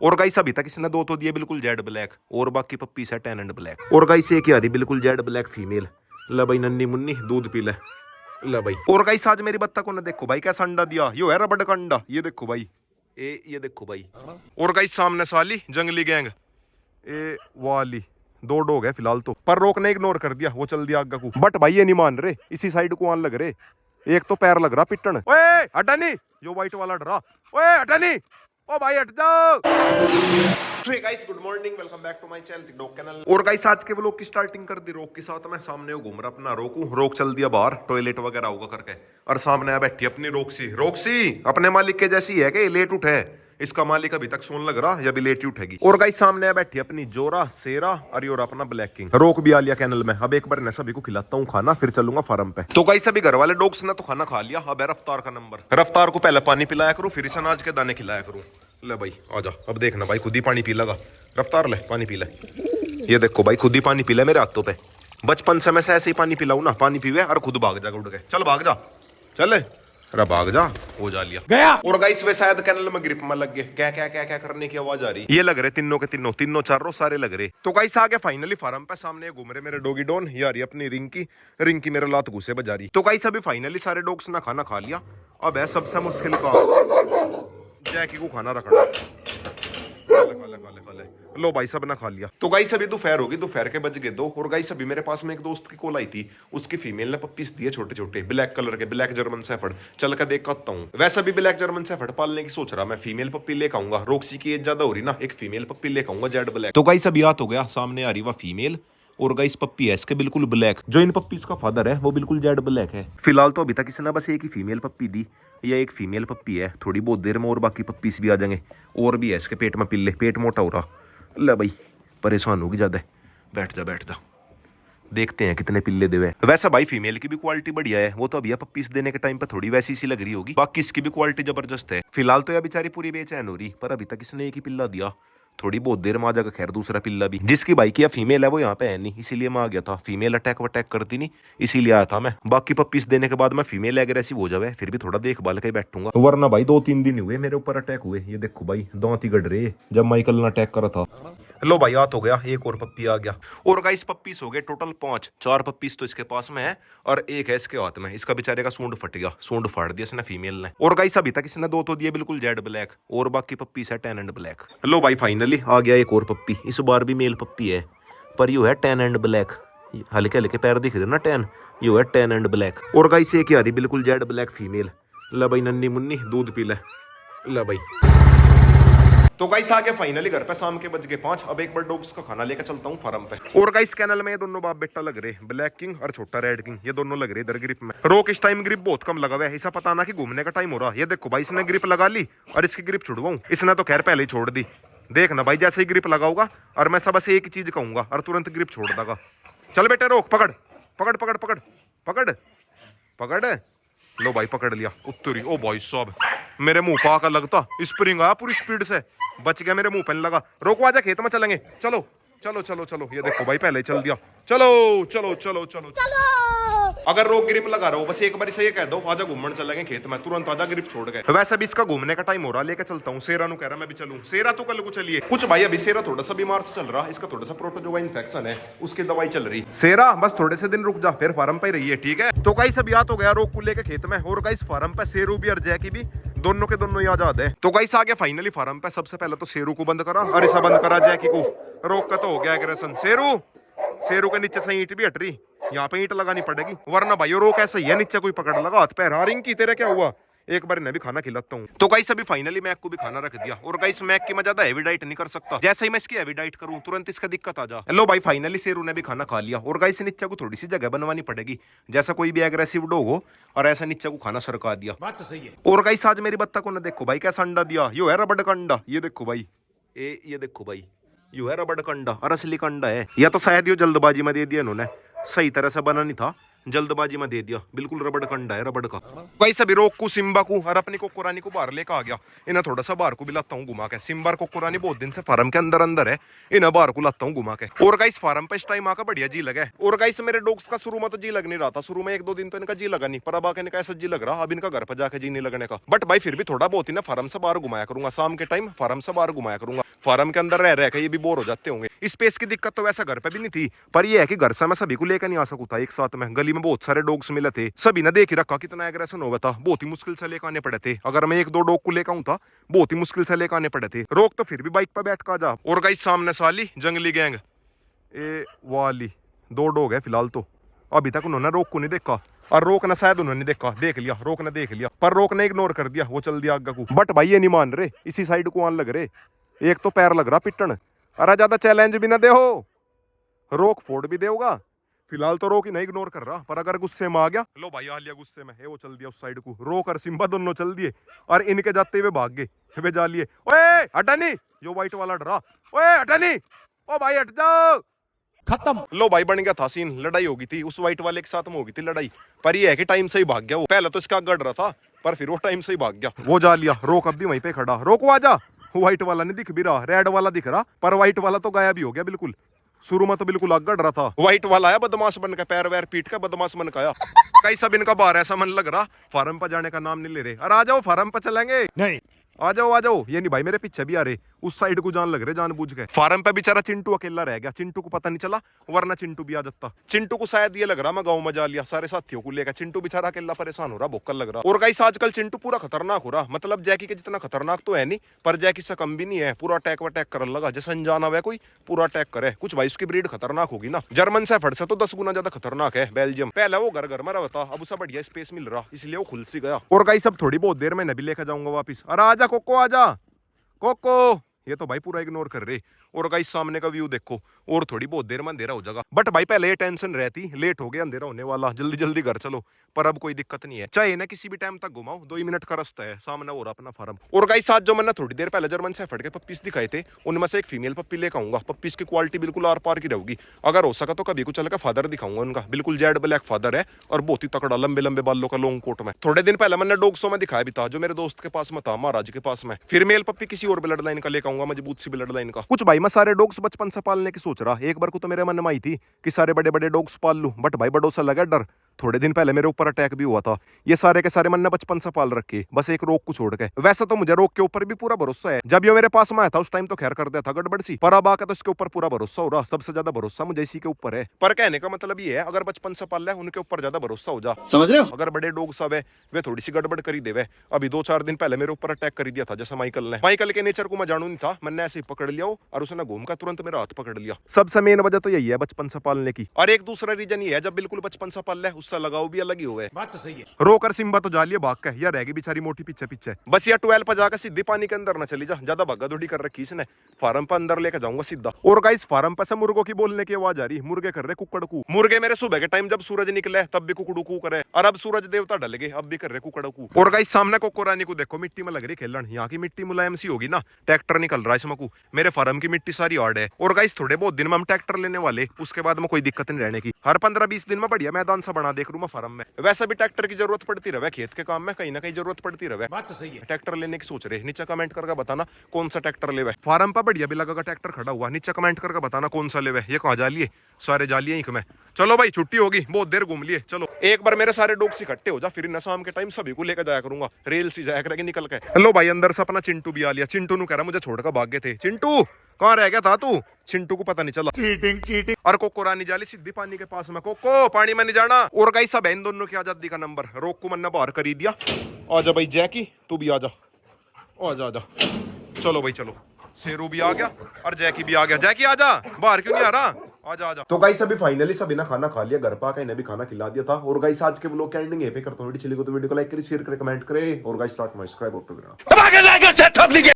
और गाइस अभी तक इसने दो तो दिए बिल्कुल जेड ब्लैक, और बाकी पप्पीस है टैन एंड ब्लैक। और गाइस एक ही आ रही बिल्कुल जेड ब्लैक फीमेल। ले भाई नन्नी मुन्नी दूध पी ले। ले भाई। और गाइस आज मेरी बत्तख को ना देखो भाई कैसा अंडा दिया, यो है रबड़ का अंडा, ये देखो भाई। ये देखो भाई। और गाइस सामने साली जंगली गैंग, ए वाली दो डॉग है फिलहाल तो, पर रोक ने इग्नोर कर दिया, वो चल दिया आगे को। बट भाई ये नहीं मान रहे, इसी साइड को आन लग रहे। एक तो पैर लग रहा पिटन। ओए हटा नहीं, जो व्हाइट वाला डरा। ओए हटा नहीं, ओ भाई हट जाओ। Hey guys good morning, welcome back to my channel dog channel. और गाइस आज के व्लॉग की स्टार्टिंग कर दी रोक के साथ। मैं सामने घूम रहा अपना रोकू, रोक चल दिया बाहर टॉयलेट वगैरह होगा करके, और सामने बैठी अपनी रोक्सी। रोक्सी अपने मालिक के जैसी है कि लेट उठे, इसका मालिक अभी तक सोन लग रहा, या भी लेट ही उठेगी। और गाइस सामने बैठी अपनी जोरा सेरा और ये अपना ब्लैक किंग। रोक भी आ लिया कैनल में। अब एक बार न सभी को खिलाता हूँ खाना, फिर चलूंगा फार्म पे। तो गाइस सभी घर वाले डॉग्स ने तो खाना खा लिया। अब है रफ्तार का नंबर। रफ्तार को पहले पानी पिलाया करूँ, फिर इसे अनाज के दाने खिलाया करूँ। ले भाई आजा, अब देखना भाई खुद ही पानी पी लगा। रफ्तार ले पानी पी ले। ये देखो भाई खुद ही पानी पी ले मेरे हाथों पे। बचपन से मैं से ऐसे ही पानी पिलाऊ ना, पानी पीवे और खुद भाग जाएगा उड़ के। चल भाग जा, चल अरे भाग जा। हो जा लिया गया। और गाइस वे शायद कैनल में ग्रिप में लग गए। क्या क्या क्या क्या करने की आवाज आ रही। ये लग रहे तीनों के तीनों, तीनों चारों सारे लग रहे। तो गाइस आ गए फाइनली फार्म पे। सामने घूम रहे मेरे डॉगी डॉन, ये आ रही अपनी रिंकी। रिंकी मेरे लात घुसे बजा रही। तो गाइस अभी फाइनली सारे डॉग्स ने खाना खा लिया। अब है सबसे मुश्किल काम जैकी को खाना रखना। लो भाई सब ना खा लिया। तो गाइस अभी दोपहर होगी, दोपहर के बज गए 2। और गाइस अभी मेरे पास में एक दोस्त की कॉल आई थी, उसकी फीमेल ने पप्पीज दिए छोटे छोटे ब्लैक कलर के, ब्लैक जर्मन शेफर्ड। चल कर देख आता हूँ। वैसे भी ब्लैक जर्मन शेफर्ड पालने की सोच रहा मैं, फीमेल पप्पी लेकर आऊंगा। रोक्सी की एज ज्यादा हो रही ना, एक फीमेल पप्पी लेकर आऊंगा जेड ब्लैक। तो गाइस अभी याद हो गया, सामने आ रही वह फीमेल। और गाइस पप्पी है इसके बिल्कुल ब्लैक। जो इन पप्पीज का फादर है वो बिल्कुल जेड ब्लैक है। फिलहाल तो अभी तक इसने बस एक ही फीमेल पप्पी दी। यह एक फीमेल पप्पी है, थोड़ी बहुत देर में और बाकी पप्पीज भी आ जाएंगे। और भी है इसके पेट में पिल्ले, पेट मोटा हो रहा। ले भाई परेशान होगी ज्यादा। बैठ जा बैठ जा, देखते हैं कितने पिल्ले देवे। वैसा भाई फीमेल की भी क्वालिटी बढ़िया है, वो तो अभी पप्पीज देने के टाइम पे थोड़ी वैसी सी लग रही होगी। बाकी इसकी भी क्वालिटी जबरदस्त है। फिलहाल तो यह बेचारी पूरी बेचैन हो रही, पर अभी तक इसने एक ही पिल्ला दिया। थोड़ी बहुत देर में आ जाएगा खैर दूसरा पिल्ला भी। जिसकी भाई की फीमेल है वो यहाँ पे है नहीं, इसीलिए मैं आ गया था। फीमेल अटैक वटैक करती नहीं, इसीलिए आया था मैं। बाकी पप्पीज देने के बाद मैं फीमेल एग्रेसिव हो जावे, फिर भी थोड़ा देखभाल के बैठूंगा। वरना भाई 2-3 दिन हुए मेरे ऊपर अटैक हुए। ये देखो भाई दांत ही गड़ रहे जब माइकल ने अटैक करा था। लो भाई याद हो गया, एक और पप्पी आ गया। और गाइस पप्पीस हो गए टोटल 5। 4 पप्पीस तो इसके पास में है और एक है इसके हाथ में। इसका बेचारे का सूंड फट गया, सूंड फाड़ दिया इसने फीमेल ने। और गाइस अभी तक इसने दो तो दिए बिल्कुल जेड ब्लैक, और बाकी पप्पीस है टैन एंड ब्लैक। लो भाई फाइनली आ गया एक और पप्पी। इस बार भी मेल पप्पी है, पर यू है टैन एंड ब्लैक। हल्के हल्के पैर दिख रहे ना टैन, यू है टैन एंड ब्लैक। और गाइस एक ही आ रही बिल्कुल जेड ब्लैक फीमेल। ले भाई नन्नी मुन्नी दूध पी ले। ले भाई। तो गाइस आ गया फाइनली घर पे, शाम के बज गए 5। अब एक बार डॉग्स का खाना लेकर चलता हूँ फार्म पे। और गाइस कैनल में ये दोनों बाप बेटा लग रहे, ब्लैक किंग और छोटा रेड किंग। ये दोनों लग रहे इधर ग्रिप में। रोक इस टाइम ग्रिप बहुत कम लगा हुआ है, ऐसा पता ना कि घूमने का टाइम हो रहा। ये देखो भाई इसने ग्रिप लगा ली और इसकी ग्रिप छुड़वाऊं, इसने तो खैर पहले ही छोड़ दी। देखना भाई जैसे ही ग्रिप लगाऊंगा और मैं सब बस एक ही चीज कहूंगा और तुरंत ग्रिप छोड़ देगा। चल बेटे रोक, पकड़ पकड़ पकड़ पकड़ पकड़ पकड़। लो भाई पकड़ लिया उत्तरी। ओ भाई साहब मेरे मुंह पा का लगता, स्प्रिंग आया पूरी स्पीड से, बच गया मेरे मुंह पे लगा। रोको आजा खेत में चलेंगे। चलो चलो चलो चलो। ये देखो भाई पहले चल दिया। चलो चलो चलो चलो चलो। अगर रोक ग्रिप लगा रहा हो बस एक बार इसे ये कह दो आजा घूमने चलेंगे खेत में, तुरंत आजा ग्रिप छोड़ गए। वैसे भी इसका घूमने का टाइम हो रहा, लेके चलता हूँ। सेरा नु कह रहा मैं भी चलूं। सेरा तो कल को चलिए कुछ भाई। अभी सेरा थोड़ा सा बीमार से चल रहा, इसका थोड़ा सा प्रोटोजोआ इन्फेक्शन है, उसकी दवाई चल रही। सेरा बस थोड़े से दिन रुक जा, फिर फार्म पे रही है ठीक है। तो गाइस अब याद हो गया रोक को लेके खेत में। और गाइस फार्म पे शेरू भी और जैकी भी दोनों के दोनों ही आजाद है। तो गाइस आ गया फाइनली फार्म पे। सबसे पहले तो शेरू को बंद करा और इसे बंद करा जैकी को। रोक का तो हो गया एग्रेशन। शेरू, शेरू के नीचे से ईंट भी हट रही, यहाँ पे ईंट लगानी पड़ेगी वरना भाई रोक ऐसा ही है, नीचे कोई पकड़ लगा हाथ पैर। हारिंग की तेरे क्या हुआ, एक बार मैं भी खाना खिलाता हूँ। तो गाइस अभी फाइनली मैक को भी खाना रख दिया। और गाइस मैक की मैं ज्यादा हैवी डाइट नहीं कर सकता, जैसे ही मैं इसकी हैवी डाइट करूँ तुरंत इसका दिक्कत आ जा। लो भाई फाइनली शेरू ने भी खाना खा लिया। और गाइस नीचे को थोड़ी सी जगह बनवानी पड़ेगी, जैसा कोई भी एग्रेसिव डॉग हो, और ऐसा नीचे को खाना सरका दिया। बात तो सही है। और गाइस आज मेरी बत्तख को ना देखो भाई कैसा अंडा दिया, यो है रबड़ का अंडा। ये देखो भाई, ये देखो भाई, यू है रबड़ का अंडा और असली का अंडा है। या तो शायद ये जल्दबाजी में दे दिया इन्होंने, सही तरह से बना नहीं था। जल्दबाजी में दे दिया, बिल्कुल रबड़ कंडा है रबड़ का। भाई सभी रोक को सिम्बा को और अपनी कोको रानी को बाहर लेकर आ गया। इन्हें थोड़ा सा बाहर को भी लाता हूँ घुमा के। सिम्बा और कोको रानी बहुत दिन से फार्म के अंदर अंदर है, इन्हें बाहर को लाता हूँ घुमा के। और गाइस फार्म पे इस टाइम आकर बढ़िया जी लगा है। और गाइस मेरे डॉग्स का शुरू में तो जी लग नहीं रहा था, शुरू में 1-2 दिन तो इनका जी लगा नहीं, पर अब आके इनका ऐसा जी लग रहा, अब इनका घर पर जाकर जी नहीं लगने का। बट भाई फिर भी थोड़ा बहुत ही ना फार्म से बाहर घुमाया करूंगा, शाम के टाइम फार्म से बाहर घुमाया करूंगा। फार्म के अंदर रह के ये भी बोर हो जाते होंगे। स्पेस की दिक्कत तो वैसा घर पे भी नहीं थी, पर ये है कि घर से मैं सभी को लेकर नहीं आ सकता एक साथ में। गली में बहुत सारे डॉग्स मिले थे, सभी ने देख ही रखा कितना एग्रेशन हो गया था, बहुत ही मुश्किल से लेकर आने पड़े थे। अगर मैं 1-2 डॉग को लेकर आऊं था, बहुत ही मुश्किल से लेकर आने पड़े थे। रोक तो फिर भी बाइक पर बैठ कर जा। और गाइस सामने साली जंगली गैंग ए वाली 2 डॉग है फिलहाल तो, अभी तक उन्होंने रोक को नहीं देखा, और रोक ना शायद उन्होंने देखा, देख लिया रोक ने देख लिया, पर रोक ने इग्नोर कर दिया, वो चल दिया आगे को। बट भाई ये नहीं मान रहे, इसी साइड को आने लग रहे। एक तो पैर लग रहा पिटन, अरे ज्यादा चैलेंज भी ना दे हो, रोक फोड़ भी देगा। फिलहाल तो रोक ही नहीं इग्नोर कर रहा, पर अगर गुस्से में आ गया, लो भाई आ लिया गुस्से में, वो चल दिया उस साइड को। रोक और सिम्बा दोनों चल दिए, और इनके जाते हुए भाग गए, वे जा लिए। ओए हटा नहीं, जो व्हाइट वाला डरा, ओए हटा नहीं, ओ भाई हट जाओ, खत्म। लो भाई बन गया था सीन, लड़ाई होगी थी उस व्हाइट वाले के साथ में, होगी थी लड़ाई, पर ये है कि टाइम से ही भाग गया वो। पहले तो इसका गड़ रहा था, पर फिर वो टाइम से ही भाग गया, वो जा लिया। रोक अब भी वहीं पे खड़ा, रोको आजा। व्हाइट वाला नहीं दिख भी रहा, रेड वाला दिख रहा, पर व्हाइट वाला तो गायब ही हो गया बिल्कुल। शुरू में तो बिल्कुल आगड़ रहा था। व्हाइट वाला आया बदमाश बनकर, पैर वैर पीट कर बदमाश बन आया। कई सब इनका बाहर ऐसा मन लग रहा, फार्म पर जाने का नाम नहीं ले रहे। अरे आ जाओ फार्म पर चलेंगे, नहीं आ जाओ आ जाओ। ये नहीं भाई मेरे पीछे भी आ रहे, उस साइड को जान लग रहे जानबूझ के। फार्म पे बेचारा चिंटू अकेला रह गया, चिंटू को पता नहीं चला, वरना चिंटू भी आ जाता। चिंटू को शायद ये लग रहा मैं गांव में जा लिया सारे साथियों को लेकर, चिंटू बेचारा अकेला परेशान हो रहा, भोकल लग रहा। और गाइस आजकल चिंटू पूरा खतरनाक हो रहा, मतलब जैकी के जितना खतरनाक तो है नहीं, पर जैकी से कम भी नहीं है। पूरा अटैक वटैक करने लगा, जैसे अनजान हुआ कोई पूरा अटैक करे कुछ। भाई उसकी ब्रीड खतरनाक होगी ना, जर्मन शेफर्ड से तो 10 गुना ज्यादा खतरनाक है बेल्जियम। पहले वो घर घर में रहता, अब उसे बढ़िया स्पेस मिल रहा, इसलिए वो खुल सी गया। और गाइस अब थोड़ी बहुत देर में नबी लेकर जाऊंगा वापिस। अरे आजा कोको आजा कोको, ये तो भाई पूरा इग्नोर कर रहे। और गाइस सामने का व्यू देखो, और थोड़ी बहुत देर में अंधेरा हो जाएगा। बट भाई पहले ये टेंशन रहती, लेट हो गया अंधेरा होने वाला, जल्दी जल्दी घर चलो, पर अब कोई दिक्कत नहीं है, चाहे ना किसी भी टाइम तक घुमाओ, 2 ही मिनट का रास्ता है, सामने हो रहा अपना फार्म। और गाइस साथ जो मैंने थोड़ी देर पहले जर्मन शेफर्ड के पप्पीज दिखाए थे, उनमें से एक फीमेल पप्पी लेकर आऊंगा। पप्पीज की क्वालिटी बिल्कुल आर पार की रहेगी, अगर हो सका तो कभी को चल का फादर दिखाऊंगा उनका, बिल्कुल जेड ब्लैक फादर है, और बहुत ही तकड़ा लंबे लंबे बालों का लॉन्ग कोट में। थोड़े दिन पहले मैंने डॉग शो में दिखाया भी था, जो मेरे दोस्त के पास में था, महाराज के पास में। फिर मेल पप्पी किसी और ब्लड लाइन का लेकर आऊंगा, मजबूत सी ब्लड लाइन का। कुछ भाई मैं सारे डॉग्स बचपन से पालने की सोच रहा, एक बार को तो मेरे मन में आई थी कि सारे बड़े बड़े डॉग्स पाल लूं, बट भाई बड़ों से लगा डर। थोड़े दिन पहले मेरे ऊपर अटैक भी हुआ था, ये सारे के सारे मैंने बचपन से पाल रखे, बस एक रोक को छोड़ के। वैसे तो मुझे रोक के ऊपर भी पूरा भरोसा है, जब ये मेरे पास में आया था उस टाइम तो खैर कर दिया था गड़बड़ सी, पर अब आकर तो इसके ऊपर पूरा भरोसा हो रहा। सबसे ज्यादा भरोसा मुझे इसी के ऊपर है। पर कहने का मतलब ये है, अगर बचपन से पाल है उनके ऊपर ज्यादा भरोसा हो जा, समझ रहे हो। अगर बड़े डॉग सब है वे थोड़ी सी गड़बड़ करी देवे। अभी 2-4 दिन पहले मेरे ऊपर अटैक कर दिया था, जैसे माइकल ने। माइकल के नेचर को मैं जानू नहीं था, मैंने ऐसे ही पकड़ लिया और उसने घूम कर तुरंत मेरा हाथ पकड़ लिया। सबसे मेन वजह तो यही है बचपन से पालने की। और एक दूसरा रीजन ये है, जब बिल्कुल बचपन से पाल है उससे लगाव भी अलग ही हुआ है। बात तो सही है। रोकर सिम्बा तो जा लिया भाग के, या रहेगी बेचारी मोटी पीछे पीछे। बस या 12 पर जाकर सीधे पानी के अंदर ना चली जा, ज्यादा भागा दौड़ी कर रखी इसने। फार्म पर अंदर लेकर जाऊंगा सीधा। और गाइस फार्म पर से मुर्गों की बोलने की आवाज आ रही, मुर्गे कर रहे कुकड़ कू। मुर्गे मेरे सुबह के टाइम जब सूरज निकले तब भी कुकड़ू कू करे, और अब सूरज देवता ढल गए अब भी कर रहे कुकड़ कू। और गाइस सामने कोको रानी को देखो, मिट्टी में लग रही खेलन। यहाँ की मिट्टी मुलायम सी होगी ना, ट्रैक्टर निकल रहा है इसमें को। मेरे फार्म की मिट्टी सारी हार्ड है। और गाइस थोड़े बहुत दिन में हम ट्रैक्टर लेने वाले, उसके बाद में कोई दिक्कत नहीं रहने की। हर 15-20 दिन में बढ़िया मैदान सा बना देख रूँ फार्म में। वैसे भी ट्रैक्टर की जरूरत पड़ती रहे, खेत के काम में कहीं ना कहीं जरूरत पड़ती रहे। बात तो सही है। ट्रैक्टर लेने की सोच रहे, नीचे कमेंट करके बताना कौन सा ट्रैक्टर लेवे। फार्म पर बढ़िया भी लगा ट्रैक्टर खड़ा हुआ, नीचे कमेंट करके बताना कौन सा लेवे। ये कहाँ जा लिए, सारे जा लिए में। चलो भाई छुट्टी होगी, बहुत देर घूम लिए, चलो एक बार मेरे सारे डॉग्स इकट्ठे हो जा, फिर न शाम के टाइम सभी को लेकर जाया करूंगा, रेल सी जाया करेंगे निकल के। हेलो भाई अंदर से अपना चिंटू भी आ लिया। चिंटू नु कह रहा मुझे छोड़कर भाग गए थे। चिंटू कहाँ रह गया था तू? चिंटू को पता नहीं चला। Cheating cheating. और कोको रानी जाली सीधी पानी के पास में। कोको पानी में नहीं जाना। और गाइस सब इन दोनों की आजादी का नंबर। रोक को मैंने बाहर कर ही दिया। आजा भाई जैकी तू भी आजा, आजा आजा। चलो भाई चलो, शेरू भी आ गया और जैकी भी आ गया। जैकी आजा, बाहर क्यों नहीं आ रहा? आजा आजा। तो गाइस अभी फाइनली सभी ने खाना खा लिया, घर पर आकर इन्हें भी खाना खिला दिया था। और गाइस आज के व्लॉग की एंडिंग यहीं पे करता हूं। वीडियो चली तो वीडियो को लाइक करें, शेयर करें, कमेंट करें और गाइस स्टार्ट में सब्सक्राइब और